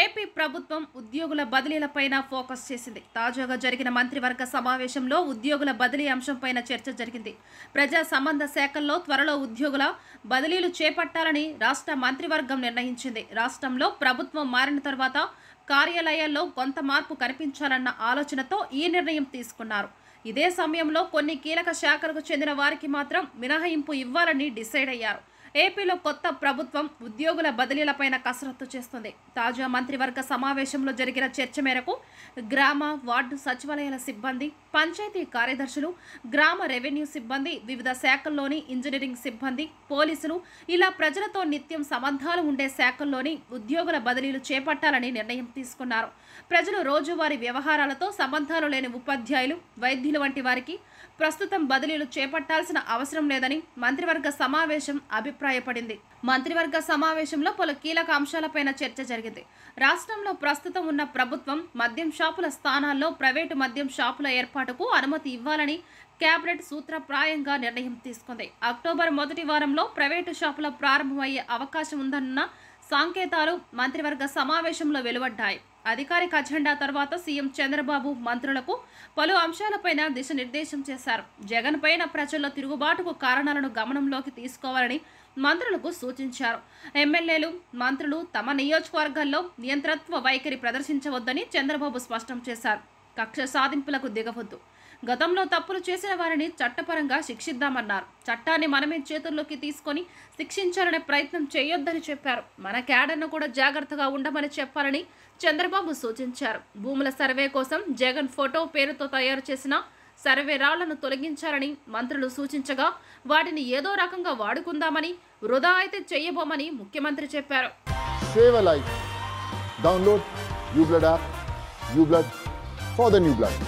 AP ప్రభుత్వం ఉద్యోగుల బదిలీలపైన focus చేసింది. తాజాగా జరిగిన మంత్రివర్గ సమావేశంలో ఉద్యోగుల బదిలీ అంశంపైన చర్చ జరిగింది. ప్రజా సంబంధ శాఖల్లో త్వరలో ఉద్యోగుల బదిలీలు చేపట్టాలని రాష్ట్ర మంత్రివర్గం నిర్ణయించింది. రాష్ట్రంలో ప్రభుత్వం మారిన తర్వాత కార్యాలయాల్లో కొంత మార్పు కనిపించాలన్న ఆలోచనతో ఈ నిర్ణయం తీసుకున్నారు. ఇదే సమయంలో కొన్ని కీలక శాఖలకు చెందిన వారికి మాత్రం మినహాయింపు ఇవ్వాలని డిసైడ్ అయ్యారు. ఏపీలో కొత్త ప్రభుత్వం ఉద్యోగుల బదిలీలపైన కసరత్తు చేస్తుంది. తాజా మంత్రివర్గ సమావేశంలో జరిగిన చర్చ మేరకు గ్రామ, వార్డు సచివాలయాల సిబ్బంది, పంచాయతీ కార్యదర్శులు, గ్రామ రెవెన్యూ సిబ్బంది, వివిధ శాఖల్లోని ఇంజనీరింగ్ సిబ్బంది, పోలీసులు ఇలా ప్రజలతో నిత్యం సంబంధాలు ఉండే శాఖల్లోని ఉద్యోగుల బదిలీలు చేపట్టాలని నిర్ణయం తీసుకున్నారు. ప్రజలు రోజువారీ వ్యవహారాలతో సంబంధాలు లేని ఉపాధ్యాయులు, వైద్యులు వంటి వారికి ప్రస్తుతం బదిలీలు చేపట్టాల్సిన అవసరం లేదని మంత్రివర్గ సమావేశం అభిప్రాయపడింది. మంత్రివర్గ సమావేశంలో పలు కీలక అంశాలపైన చర్చ జరిగింది. రాష్ట్రంలో ప్రస్తుతం ఉన్న ప్రభుత్వం మద్యం షాపుల స్థానాల్లో ప్రైవేటు మద్యం షాపుల ఏర్పాటుకు అనుమతి ఇవ్వాలని కేబినెట్ సూత్రప్రాయంగా నిర్ణయం తీసుకుంది. అక్టోబర్ మొదటి వారంలో ప్రైవేటు షాపుల ప్రారంభమయ్యే అవకాశం ఉందన్న సంకేతాలు మంత్రివర్గ సమావేశంలో వెలువడ్డాయి. అధికారిక అజెండా తర్వాత సీఎం చంద్రబాబు మంత్రులకు పలు అంశాలపైన దిశానిర్దేశం చేశారు. జగన్ పైన ప్రజల్లో తిరుగుబాటుకు కారణాలను గమనంలోకి తీసుకోవాలని మంత్రులకు సూచించారు. ఎమ్మెల్యేలు, మంత్రులు తమ నియోజకవర్గాల్లో నియంత్రత్వ వైఖరి ప్రదర్శించవద్దని చంద్రబాబు స్పష్టం చేశారు. కక్ష సాధింపులకు దిగవద్దు, గతంలో తప్పులు చేసిన వారిని చట్టపరంగా శిక్షిద్దామన్నారు. చట్టాన్ని మనమే చేతుల్లోకి తీసుకొని శిక్షించాలనే ప్రయత్నం చేయొద్దని చెప్పారు. మన క్యాడర్ను కూడా జాగ్రత్తగా ఉండమని చెప్పాలని చంద్రబాబు సూచించారు. భూముల సర్వే కోసం జగన్ ఫోటో పేరుతో తయారు చేసిన సర్వే రాళ్లను తొలగించాలని మంత్రులు సూచించగా వాటిని ఏదో రకంగా వాడుకుందామని, వృధా అయితే చేయబోమని ముఖ్యమంత్రి చెప్పారు. Save a life. Download uBlood app. uBlood for the new blood.